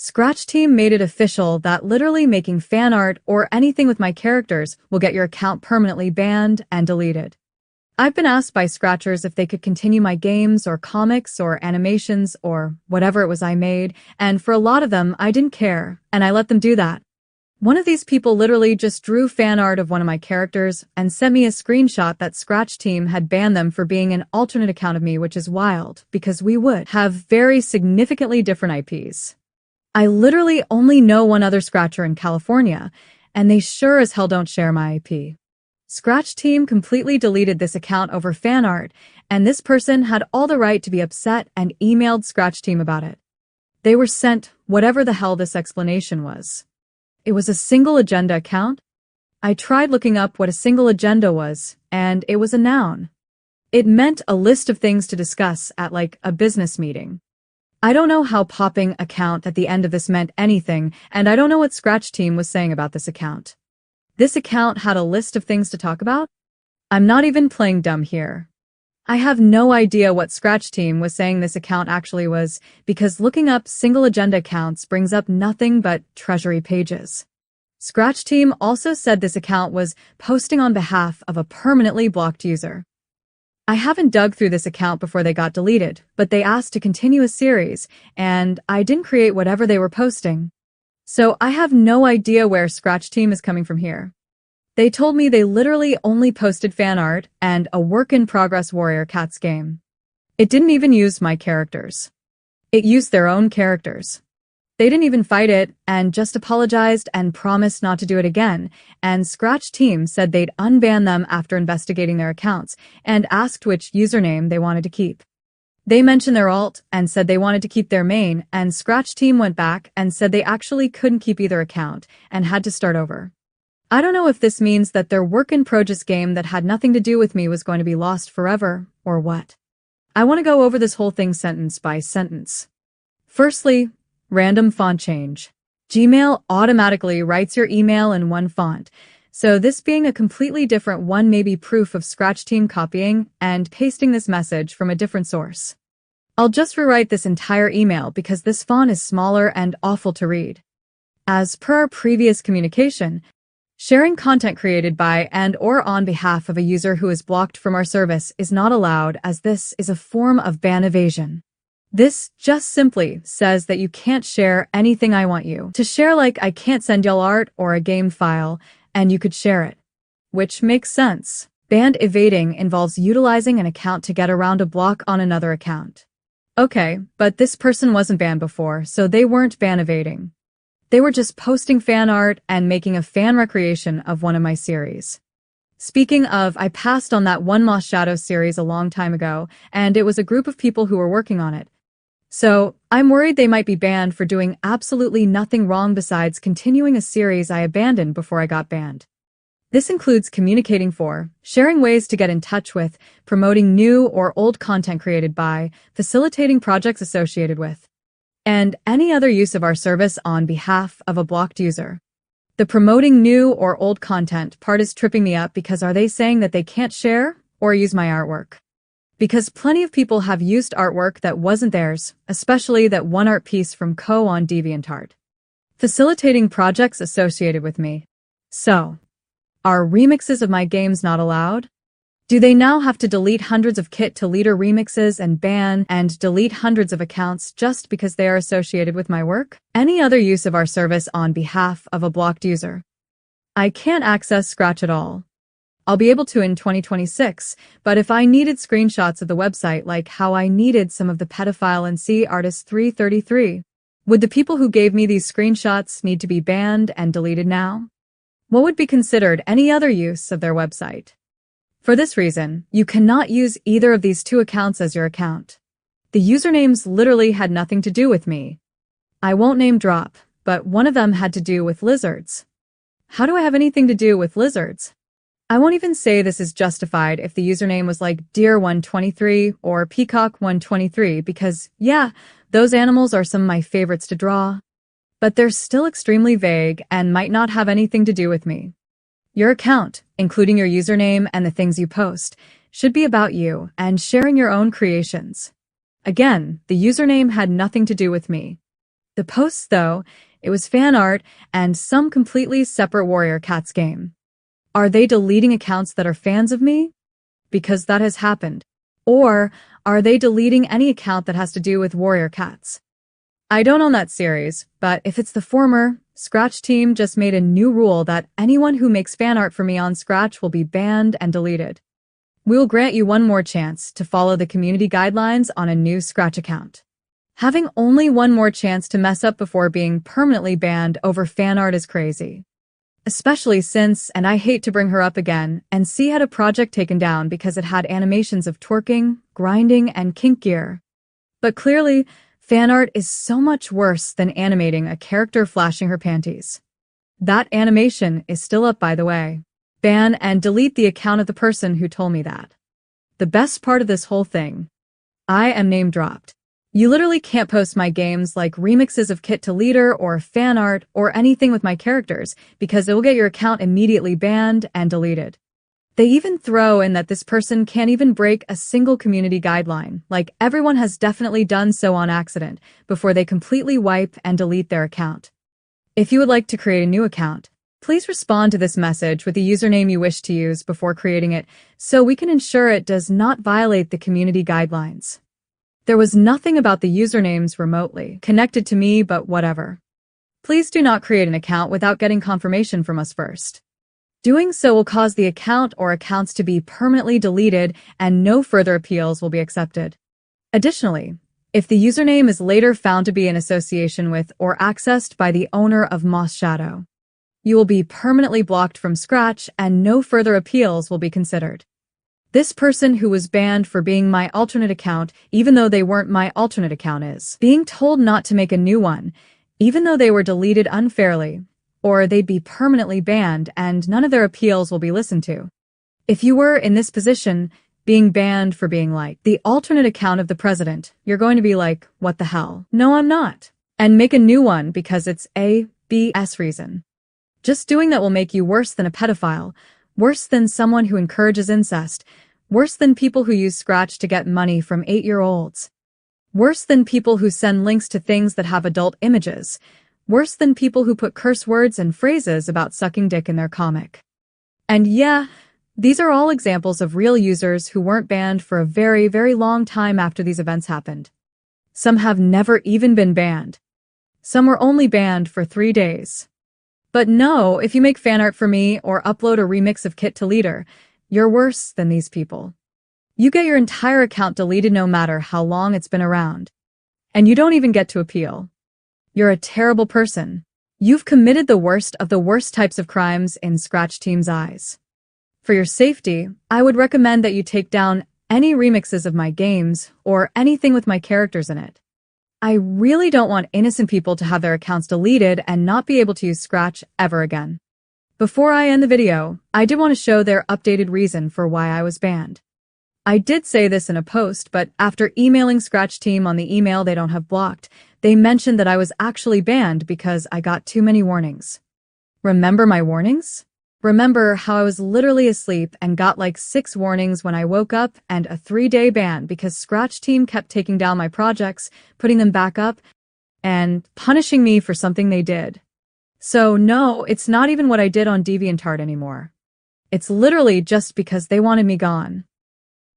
ScratchTeam made it official that literally making fan art or anything with my characters will get your account permanently banned and deleted. I've been asked by Scratchers if they could continue my games or comics or animations or whatever it was I made, and for a lot of them, I didn't care, and I let them do that. One of these people literally just drew fan art of one of my characters and sent me a screenshot that ScratchTeam had banned them for being an alternate account of me, which is wild, because we would have very significantly different IPs. I literally only know one other Scratcher in California, and they sure as hell don't share my IP. ScratchTeam completely deleted this account over fan art, and this person had all the right to be upset and emailed ScratchTeam about it. They were sent whatever the hell this explanation was. It was a single agenda account? I tried looking up what a single agenda was, and it was a noun. It meant a list of things to discuss at like a business meeting. I don't know how popping account at the end of this meant anything, and I don't know what ScratchTeam was saying about this account. This account had a list of things to talk about? I'm not even playing dumb here. I have no idea what ScratchTeam was saying this account actually was, because looking up single agenda accounts brings up nothing but treasury pages. ScratchTeam also said this account was posting on behalf of a permanently blocked user. I haven't dug through this account before they got deleted, but they asked to continue a series, and I didn't create whatever they were posting. So I have no idea where ScratchTeam is coming from here. They told me they literally only posted fan art and a work-in-progress Warrior Cats game. It didn't even use my characters. It used their own characters. They didn't even fight it and just apologized and promised not to do it again, and ScratchTeam said they'd unban them after investigating their accounts and asked which username they wanted to keep. They mentioned their alt and said they wanted to keep their main, and ScratchTeam went back and said they actually couldn't keep either account and had to start over. I don't know if this means that their work-in-progress game that had nothing to do with me was going to be lost forever, or what. I want to go over this whole thing sentence by sentence. Firstly, random font change. Gmail automatically writes your email in one font, so this being a completely different one may be proof of ScratchTeam copying and pasting this message from a different source. I'll just rewrite this entire email because this font is smaller and awful to read. As per our previous communication, sharing content created by and or on behalf of a user who is blocked from our service is not allowed, as this is a form of ban evasion. This just simply says that you can't share anything I want you to share, like I can't send y'all art or a game file, and you could share it. Which makes sense. Ban evading involves utilizing an account to get around a block on another account. Okay, but this person wasn't banned before, so they weren't ban evading. They were just posting fan art and making a fan recreation of one of my series. Speaking of, I passed on that one Moss Shadow series a long time ago, and it was a group of people who were working on it. So, I'm worried they might be banned for doing absolutely nothing wrong besides continuing a series I abandoned before I got banned. This includes communicating for, sharing ways to get in touch with, promoting new or old content created by, facilitating projects associated with, and any other use of our service on behalf of a blocked user. The promoting new or old content part is tripping me up, because are they saying that they can't share or use my artwork? Because plenty of people have used artwork that wasn't theirs, especially that one art piece from Co on DeviantArt. Facilitating projects associated with me. So, are remixes of my games not allowed? Do they now have to delete hundreds of kit to leader remixes and ban and delete hundreds of accounts just because they are associated with my work? Any other use of our service on behalf of a blocked user? I can't access Scratch at all. I'll be able to in 2026, but if I needed screenshots of the website like how I needed some of the pedophile and C artist 333, would the people who gave me these screenshots need to be banned and deleted now? What would be considered any other use of their website? For this reason, you cannot use either of these two accounts as your account. The usernames literally had nothing to do with me. I won't name drop, but one of them had to do with lizards. How do I have anything to do with lizards? I won't even say this is justified if the username was like Deer123 or Peacock123, because, yeah, those animals are some of my favorites to draw. But they're still extremely vague and might not have anything to do with me. Your account, including your username and the things you post, should be about you and sharing your own creations. Again, the username had nothing to do with me. The posts, though, it was fan art and some completely separate Warrior Cats game. Are they deleting accounts that are fans of me? Because that has happened. Or are they deleting any account that has to do with Warrior Cats? I don't own that series, but if it's the former, ScratchTeam just made a new rule that anyone who makes fan art for me on Scratch will be banned and deleted. We will grant you one more chance to follow the community guidelines on a new Scratch account. Having only one more chance to mess up before being permanently banned over fan art is crazy. Especially since, and I hate to bring her up again, NC had a project taken down because it had animations of twerking, grinding, and kink gear. But clearly, fan art is so much worse than animating a character flashing her panties. That animation is still up, by the way. Ban and delete the account of the person who told me that. The best part of this whole thing. I am name dropped. You literally can't post my games like remixes of Kit to Leader or fan art or anything with my characters because it will get your account immediately banned and deleted. They even throw in that this person can't even break a single community guideline, like everyone has definitely done so on accident, before they completely wipe and delete their account. If you would like to create a new account, please respond to this message with the username you wish to use before creating it so we can ensure it does not violate the community guidelines. There was nothing about the usernames remotely connected to me, but whatever. Please do not create an account without getting confirmation from us first. Doing so will cause the account or accounts to be permanently deleted and no further appeals will be accepted. Additionally, if the username is later found to be in association with or accessed by the owner of Moss Shadow, you will be permanently blocked from Scratch and no further appeals will be considered. This person who was banned for being my alternate account, even though they weren't my alternate account, is being told not to make a new one, even though they were deleted unfairly, or they'd be permanently banned and none of their appeals will be listened to. If you were in this position, being banned for being like the alternate account of the president, you're going to be like, what the hell? No, I'm not. And make a new one because it's a BS reason. Just doing that will make you worse than a pedophile, worse than someone who encourages incest, worse than people who use Scratch to get money from 8-year-olds, worse than people who send links to things that have adult images, worse than people who put curse words and phrases about sucking dick in their comic. And yeah, these are all examples of real users who weren't banned for a very, very long time after these events happened. Some have never even been banned. Some were only banned for 3 days. But no, if you make fan art for me or upload a remix of Kit to Leader, you're worse than these people. You get your entire account deleted no matter how long it's been around. And you don't even get to appeal. You're a terrible person. You've committed the worst of the worst types of crimes in ScratchTeam's eyes. For your safety, I would recommend that you take down any remixes of my games or anything with my characters in it. I really don't want innocent people to have their accounts deleted and not be able to use Scratch ever again. Before I end the video, I did want to show their updated reason for why I was banned. I did say this in a post, but after emailing ScratchTeam on the email they don't have blocked, they mentioned that I was actually banned because I got too many warnings. Remember my warnings? Remember how I was literally asleep and got like 6 warnings when I woke up and a 3-day ban because ScratchTeam kept taking down my projects, putting them back up, and punishing me for something they did. So no, it's not even what I did on DeviantArt anymore. It's literally just because they wanted me gone.